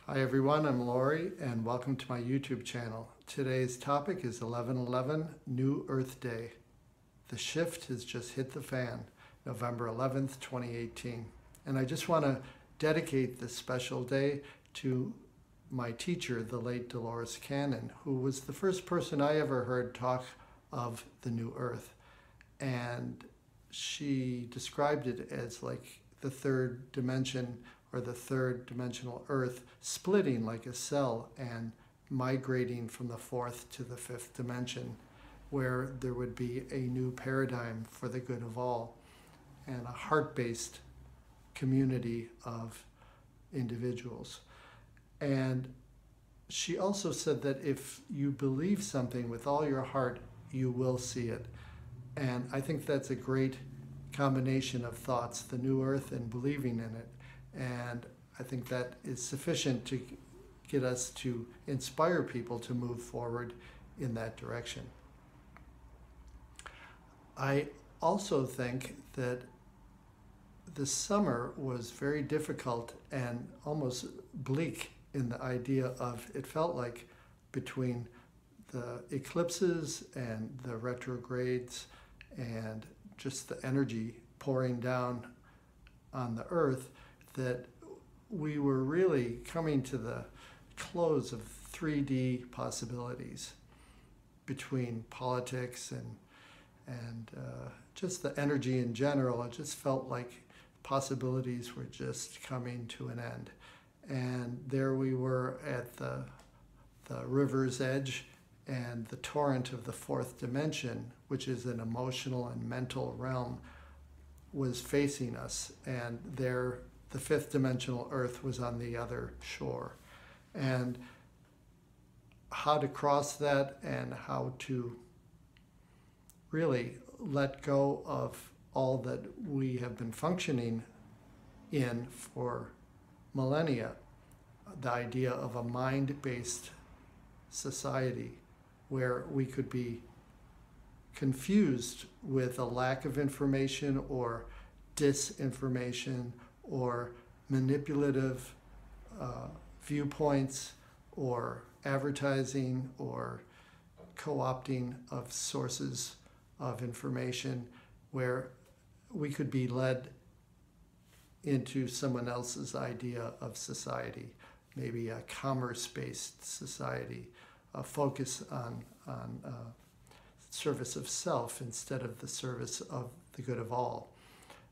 Hi everyone, I'm Lory and welcome to my YouTube channel. Today's topic is 11/11 New Earth Day. The shift has just hit the fan, November 11th, 2018. And I just want to dedicate this special day to my teacher, the late Dolores Cannon, who was the first person I ever heard talk of the New Earth. And she described it as like the third dimension, or the third dimensional Earth splitting like a cell and migrating from the fourth to the fifth dimension, where there would be a new paradigm for the good of all and a heart-based community of individuals. And she also said that if you believe something with all your heart, you will see it. And I think that's a great combination of thoughts, the new earth and believing in it. And I think that is sufficient to get us to inspire people to move forward in that direction. I also think that the summer was very difficult and almost bleak in the idea of, it felt like between the eclipses and the retrogrades and just the energy pouring down on the earth, that we were really coming to the close of 3D possibilities between politics and just the energy in general. It just felt like possibilities were just coming to an end. And there we were at the river's edge, and the torrent of the fourth dimension, which is an emotional and mental realm, was facing us. And there, the fifth dimensional Earth was on the other shore. And how to cross that and how to really let go of all that we have been functioning in for millennia, the idea of a mind-based society where we could be confused with a lack of information or disinformation or manipulative viewpoints or advertising or co-opting of sources of information, where we could be led into someone else's idea of society, maybe a commerce-based society, a focus on service of self instead of the service of the good of all.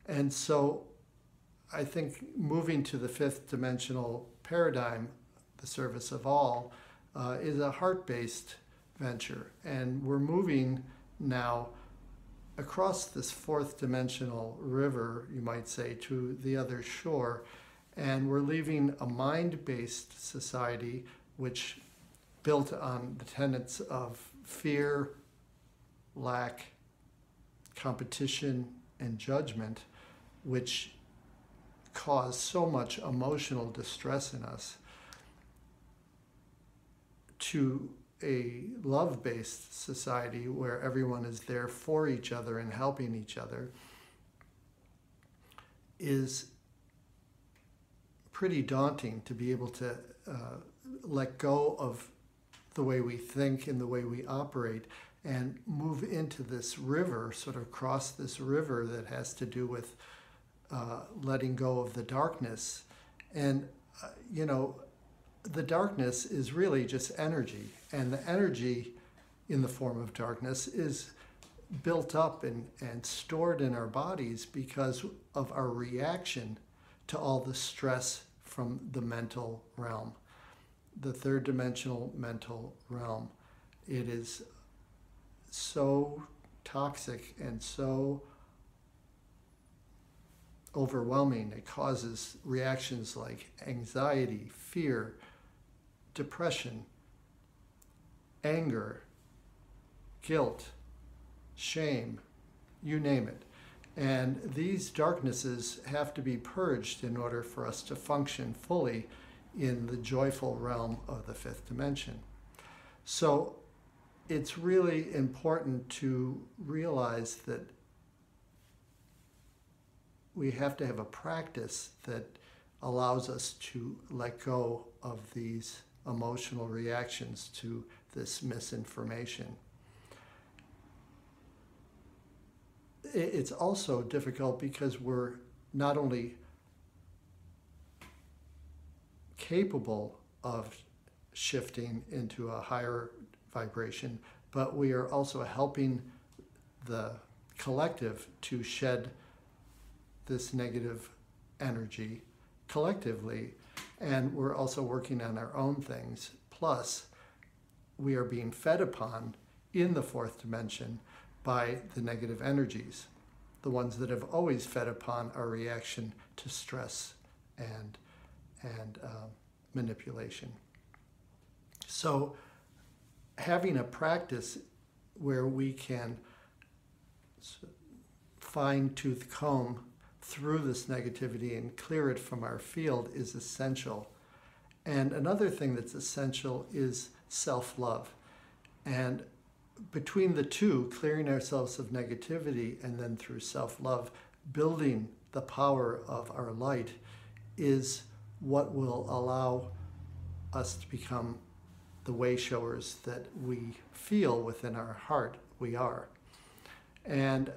And so I think moving to the fifth dimensional paradigm, the service of all, is a heart-based venture. And we're moving now across this fourth dimensional river, you might say, to the other shore. And we're leaving a mind-based society which built on the tenets of fear, lack, competition, and judgment, which cause so much emotional distress in us, to a love-based society where everyone is there for each other and helping each other, is pretty daunting to be able to let go of the way we think and the way we operate and move into this river, sort of cross this river that has to do with letting go of the darkness. And, you know, the darkness is really just energy. And the energy in the form of darkness is built up and stored in our bodies because of our reaction to all the stress from the mental realm, the third dimensional mental realm. It is so toxic and so overwhelming. It causes reactions like anxiety, fear, depression, anger, guilt, shame, you name it. And these darknesses have to be purged in order for us to function fully in the joyful realm of the fifth dimension. So it's really important to realize that we have to have a practice that allows us to let go of these emotional reactions to this misinformation. It's also difficult because we're not only capable of shifting into a higher vibration, but we are also helping the collective to shed this negative energy collectively, and we're also working on our own things. Plus, we are being fed upon in the fourth dimension by the negative energies, the ones that have always fed upon our reaction to stress and manipulation. So having a practice where we can fine-tooth comb through this negativity and clear it from our field is essential. And another thing that's essential is self-love. And between the two, clearing ourselves of negativity and then through self-love, building the power of our light is what will allow us to become the way showers that we feel within our heart we are. And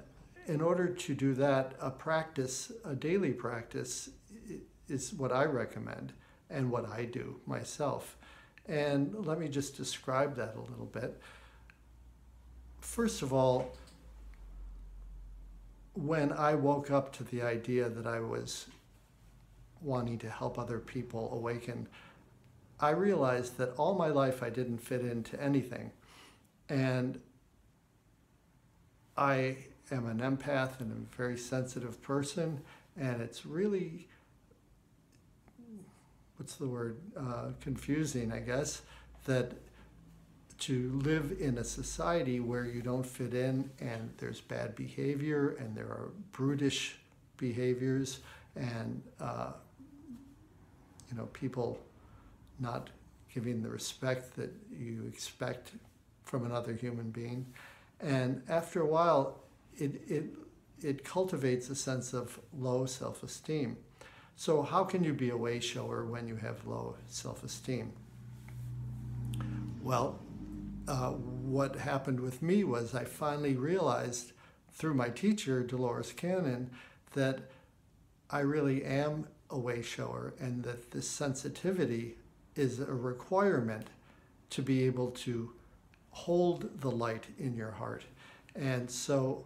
in order to do that, a daily practice is what I recommend and what I do myself. And let me just describe that a little bit. First of all, when I woke up to the idea that I was wanting to help other people awaken, I realized that all my life I didn't fit into anything. And I am an empath and a very sensitive person, and it's really, confusing, I guess, that to live in a society where you don't fit in and there's bad behavior and there are brutish behaviors and people not giving the respect that you expect from another human being. And after a while, it cultivates a sense of low self-esteem. So how can you be a way shower when you have low self-esteem? Well, what happened with me was I finally realized through my teacher, Dolores Cannon, that I really am a way shower and that this sensitivity is a requirement to be able to hold the light in your heart. And so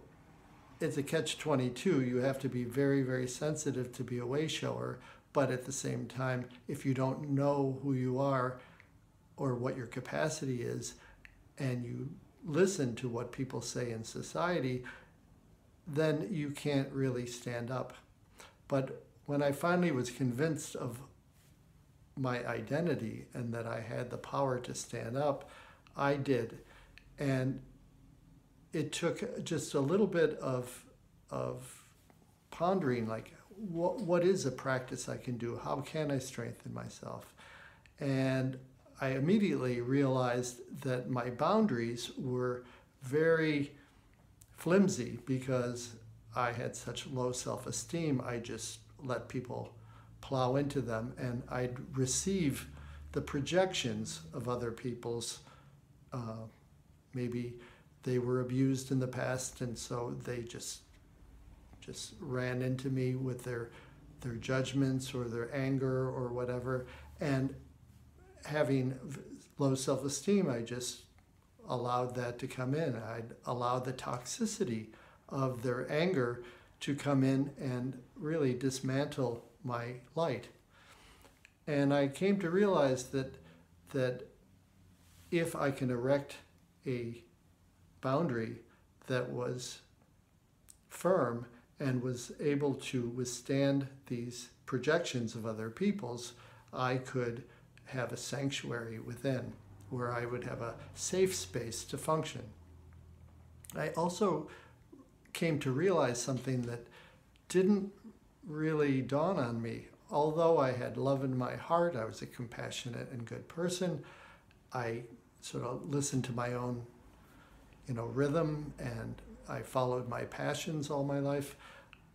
it's a catch-22. You have to be very, very sensitive to be a way shower, but at the same time, if you don't know who you are or what your capacity is, and you listen to what people say in society, then you can't really stand up. But when I finally was convinced of my identity and that I had the power to stand up, I did. And it took just a little bit of pondering, like, what is a practice I can do? How can I strengthen myself? And I immediately realized that my boundaries were very flimsy because I had such low self-esteem. I just let people plow into them, and I'd receive the projections of other people's, maybe they were abused in the past, and so they just ran into me with their judgments or their anger or whatever. And having low self-esteem, I just allowed that to come in. I'd allowed the toxicity of their anger to come in and really dismantle my light. And I came to realize that if I can erect a boundary that was firm and was able to withstand these projections of other people's, I could have a sanctuary within where I would have a safe space to function. I also came to realize something that didn't really dawn on me. Although I had love in my heart, I was a compassionate and good person, I sort of listened to my own rhythm, and I followed my passions all my life.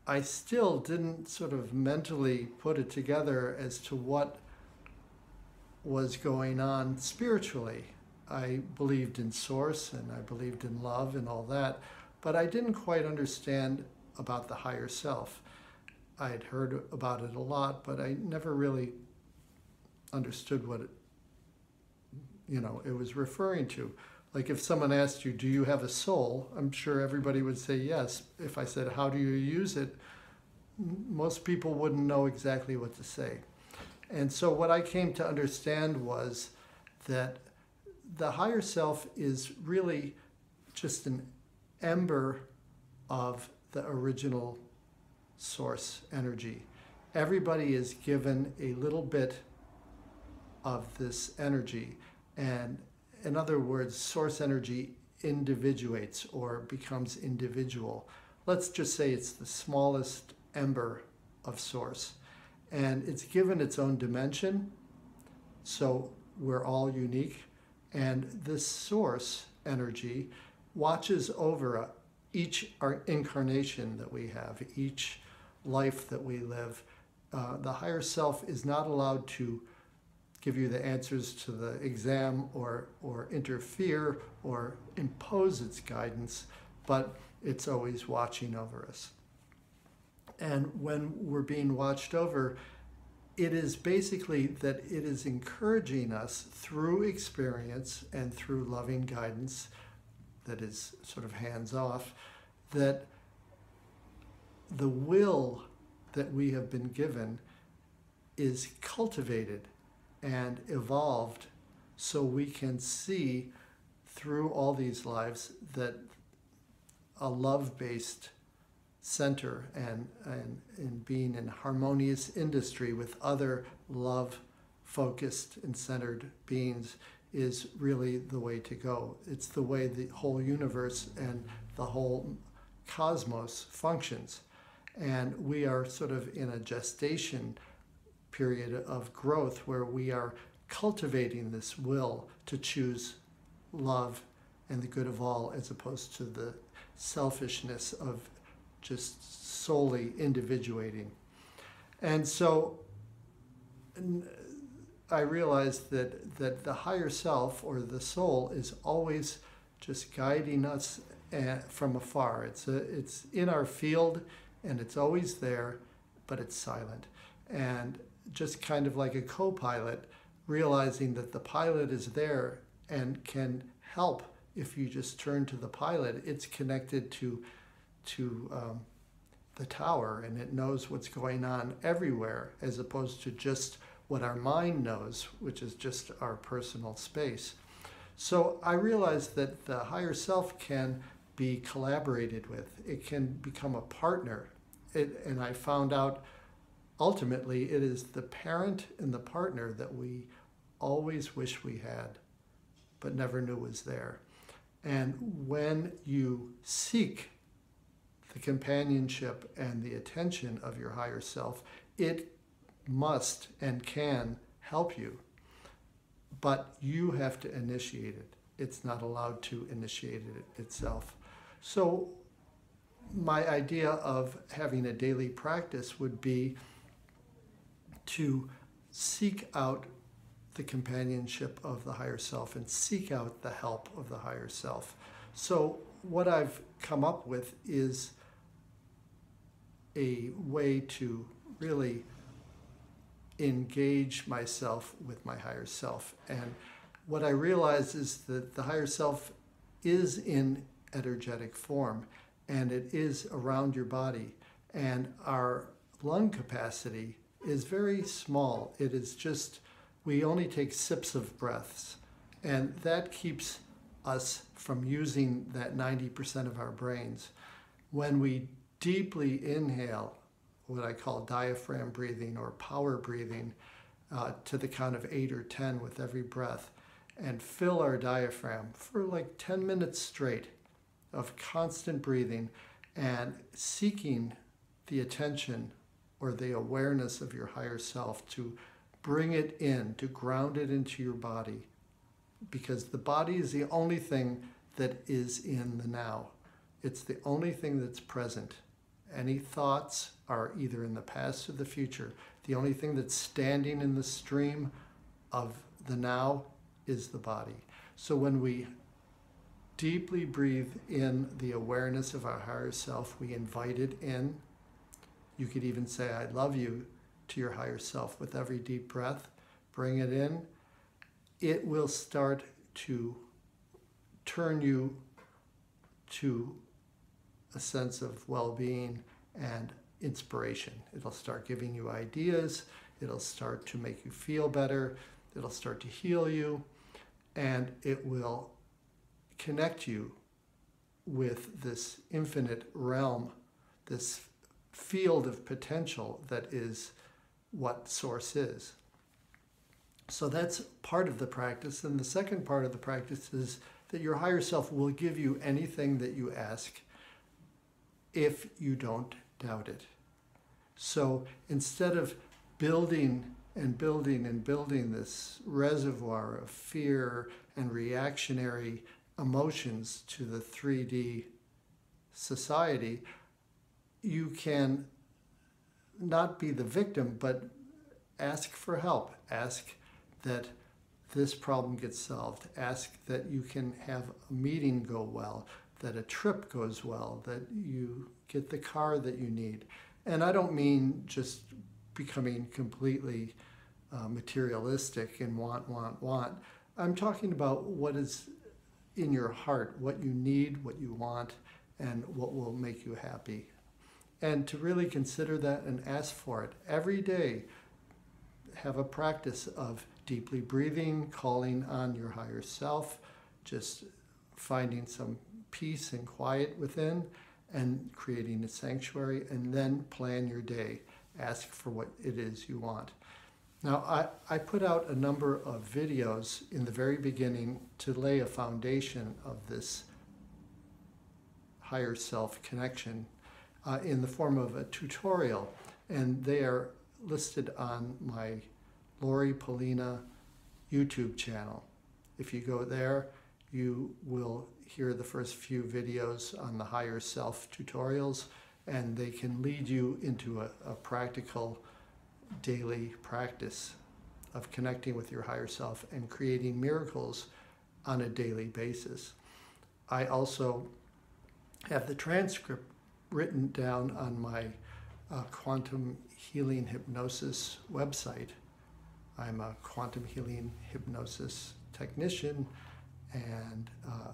I still didn't sort of mentally put it together as to what was going on spiritually. I believed in source and I believed in love and all that, but I didn't quite understand about the higher self. I had heard about it a lot, but I never really understood what it was referring to. Like if someone asked you, do you have a soul? I'm sure everybody would say yes. If I said, how do you use it? Most people wouldn't know exactly what to say. And so what I came to understand was that the higher self is really just an ember of the original source energy. Everybody is given a little bit of this energy, and in other words, source energy individuates or becomes individual. Let's just say it's the smallest ember of source, and it's given its own dimension, so we're all unique, and this source energy watches over each incarnation that we have, each life that we live. The higher self is not allowed to give you the answers to the exam or interfere or impose its guidance, but it's always watching over us. And when we're being watched over, it is basically that it is encouraging us through experience and through loving guidance that is sort of hands-off, that the will that we have been given is cultivated and evolved so we can see through all these lives that a love-based center and being in harmonious industry with other love-focused and centered beings is really the way to go. It's the way the whole universe and the whole cosmos functions. And we are sort of in a gestation period of growth where we are cultivating this will to choose love and the good of all, as opposed to the selfishness of just solely individuating. And so I realized that the higher self or the soul is always just guiding us from afar. It's in our field and it's always there, but it's silent. And just kind of like a co-pilot, realizing that the pilot is there and can help if you just turn to the pilot. It's connected to the tower, and it knows what's going on everywhere, as opposed to just what our mind knows, which is just our personal space. So I realized that the higher self can be collaborated with. It can become a partner. And I found out ultimately it is the parent and the partner that we always wish we had, but never knew was there. And when you seek the companionship and the attention of your higher self, it must and can help you, but you have to initiate it. It's not allowed to initiate it itself. So my idea of having a daily practice would be to seek out the companionship of the higher self and seek out the help of the higher self. So what I've come up with is a way to really engage myself with my higher self. And what I realize is that the higher self is in energetic form, and it is around your body. And our lung capacity is very small. It is just, we only take sips of breaths. And that keeps us from using that 90% of our brains. When we deeply inhale, what I call diaphragm breathing or power breathing, to the count of 8 or 10 with every breath, and fill our diaphragm for like 10 minutes straight of constant breathing and seeking the attention or the awareness of your higher self, to bring it in, to ground it into your body, because the body is the only thing that is in the now. It's the only thing that's present. Any thoughts are either in the past or the future. The only thing that's standing in the stream of the now is the body. So when we deeply breathe in the awareness of our higher self, we invite it in. You could even say, I love you to your higher self with every deep breath. Bring it in. It will start to turn you to a sense of well-being and inspiration. It'll start giving you ideas. It'll start to make you feel better. It'll start to heal you. And it will connect you with this infinite realm, this field of potential that is what Source is. So that's part of the practice. And the second part of the practice is that your higher self will give you anything that you ask if you don't doubt it. So instead of building and building and building this reservoir of fear and reactionary emotions to the 3D society, you can not be the victim, but ask for help. Ask that this problem gets solved. Ask that you can have a meeting go well, that a trip goes well, that you get the car that you need. And I don't mean just becoming completely materialistic and want. I'm talking about what is in your heart, what you need, what you want, and what will make you happy. And to really consider that and ask for it. Every day, have a practice of deeply breathing, calling on your higher self, just finding some peace and quiet within, and creating a sanctuary, and then plan your day. Ask for what it is you want. Now, I put out a number of videos in the very beginning to lay a foundation of this higher self connection in the form of a tutorial, and they are listed on my Lory YouTube channel. If you go there, you will hear the first few videos on the higher self tutorials, and they can lead you into a practical daily practice of connecting with your higher self and creating miracles on a daily basis. I also have the transcript written down on my quantum healing hypnosis website. I'm a quantum healing hypnosis technician, and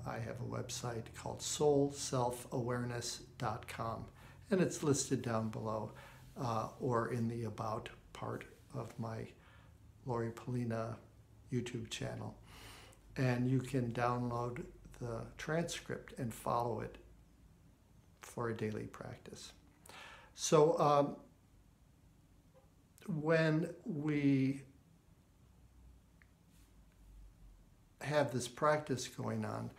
I have a website called soulselfawareness.com, and it's listed down below or in the About part of my Lory YouTube channel. And you can download the transcript and follow it for a daily practice. So when we have this practice going on,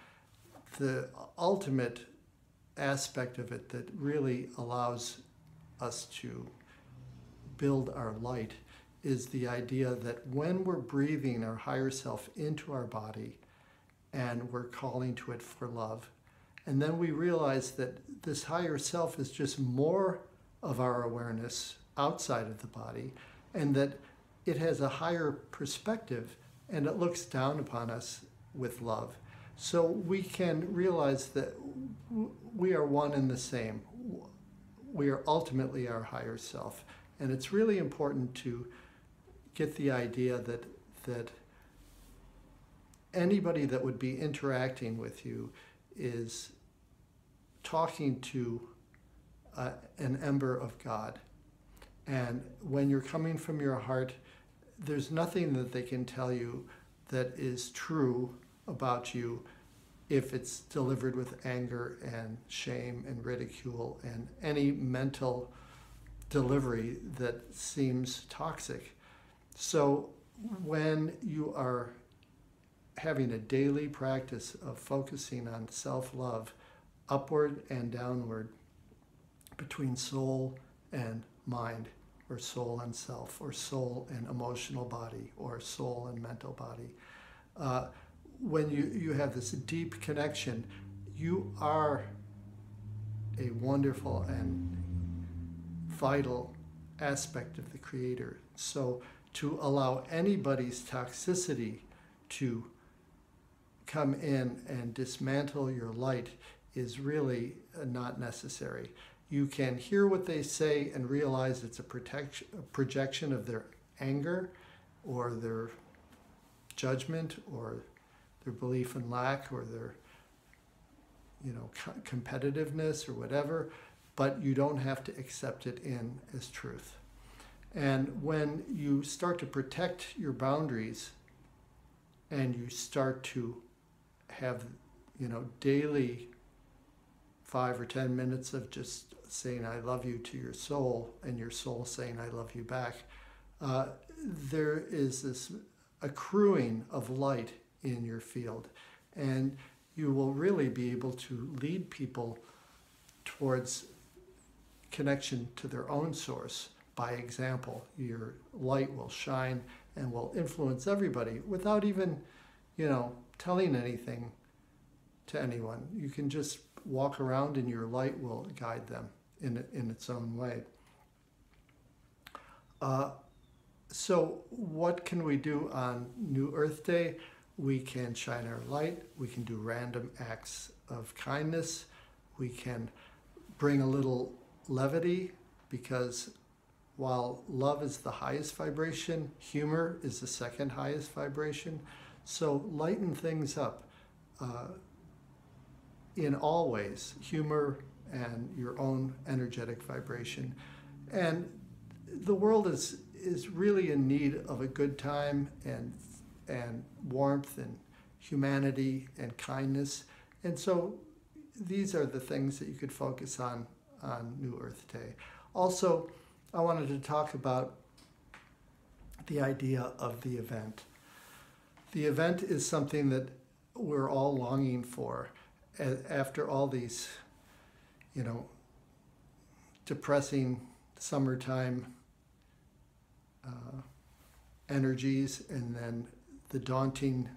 the ultimate aspect of it that really allows us to build our light is the idea that when we're breathing our higher self into our body and we're calling to it for love, and then we realize that this higher self is just more of our awareness outside of the body, and that it has a higher perspective and it looks down upon us with love. So we can realize that we are one and the same. We are ultimately our higher self. And it's really important to get the idea that anybody that would be interacting with you is talking to an ember of God. And when you're coming from your heart, there's nothing that they can tell you that is true about you if it's delivered with anger and shame and ridicule and any mental delivery that seems toxic. So when you are having a daily practice of focusing on self-love, upward and downward, between soul and mind, or soul and self, or soul and emotional body, or soul and mental body, when you have this deep connection, you are a wonderful and vital aspect of the Creator. So to allow anybody's toxicity to come in and dismantle your light is really not necessary. You can hear what they say and realize it's a projection of their anger or their judgment or their belief in lack or their competitiveness or whatever, but you don't have to accept it in as truth. And when you start to protect your boundaries and you start to have, daily 5 or 10 minutes of just saying I love you to your soul and your soul saying I love you back, there is this accruing of light in your field. And you will really be able to lead people towards connection to their own source by example. Your light will shine and will influence everybody without even, telling anything to anyone. You can just walk around and your light will guide them in its own way. So what can we do on New Earth Day? We can shine our light. We can do random acts of kindness. We can bring a little levity, because while love is the highest vibration, humor is the second highest vibration. So lighten things up in all ways, humor and your own energetic vibration. And the world is really in need of a good time and warmth and humanity and kindness. And so these are the things that you could focus on New Earth Day. Also, I wanted to talk about the idea of the event. The event is something that we're all longing for. After all these, depressing summertime energies, and then the daunting,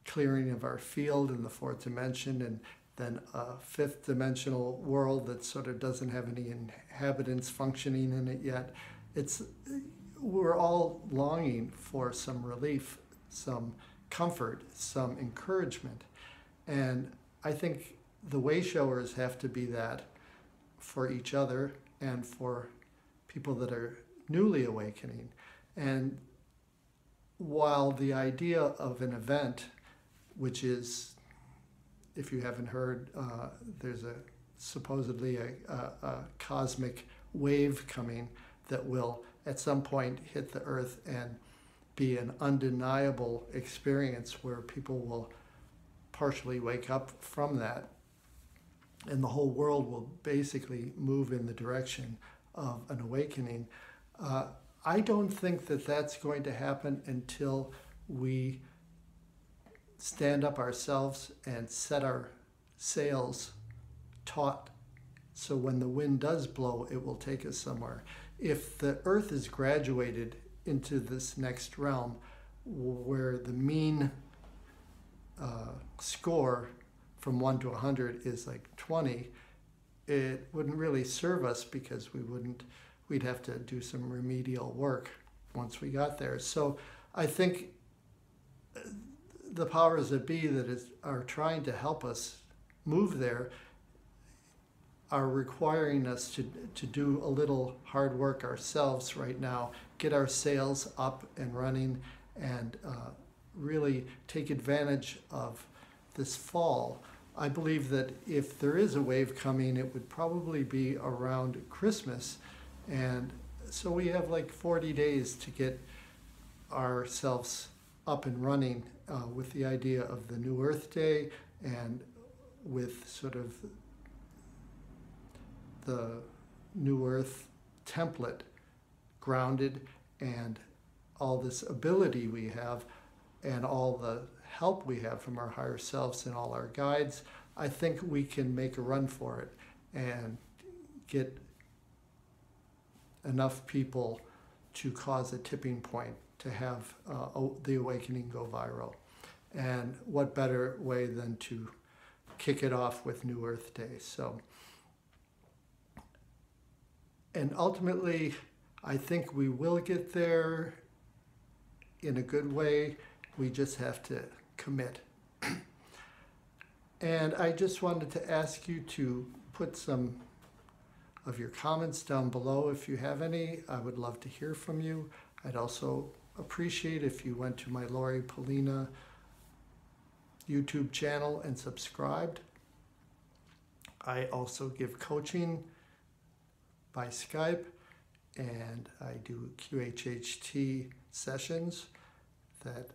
clearing of our field in the fourth dimension, and then a fifth dimensional world that sort of doesn't have any inhabitants functioning in it yet. We're all longing for some relief, some comfort, some encouragement. And I think the way showers have to be that for each other and for people that are newly awakening. And while the idea of an event, which is, if you haven't heard, there's supposedly a cosmic wave coming that will at some point hit the earth and be an undeniable experience where people will partially wake up from that, and the whole world will basically move in the direction of an awakening. I don't think that that's going to happen until we stand up ourselves and set our sails taut, so when the wind does blow, it will take us somewhere. If the earth is graduated into this next realm where the mean score from 1 to 100 is like 20, it wouldn't really serve us, because we'd have to do some remedial work once we got there. So I think the powers that be that are trying to help us move there are requiring us to do a little hard work ourselves right now, get our sails up and running, and really take advantage of this fall. I believe that if there is a wave coming, it would probably be around Christmas. And so we have like 40 days to get ourselves up and running with the idea of the New Earth Day, and with sort of the New Earth template grounded, and all this ability we have and all the help we have from our higher selves and all our guides. I think we can make a run for it and get enough people to cause a tipping point to have the awakening go viral. And what better way than to kick it off with New Earth Day. So And ultimately, I think we will get there in a good way. We just have to commit. And I just wanted to ask you to put some of your comments down below if you have any. I would love to hear from you. I'd also appreciate if you went to my Lory Polina YouTube channel and subscribed. I also give coaching by Skype, and I do QHHT sessions that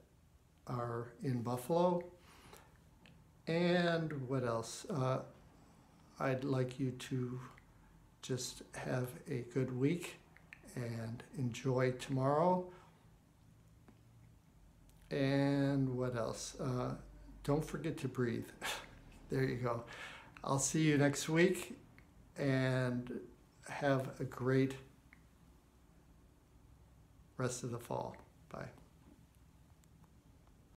are in Buffalo. And what else? I'd like you to just have a good week and enjoy tomorrow. And what else? Don't forget to breathe. There you go. I'll see you next week, and have a great rest of the fall. Bye.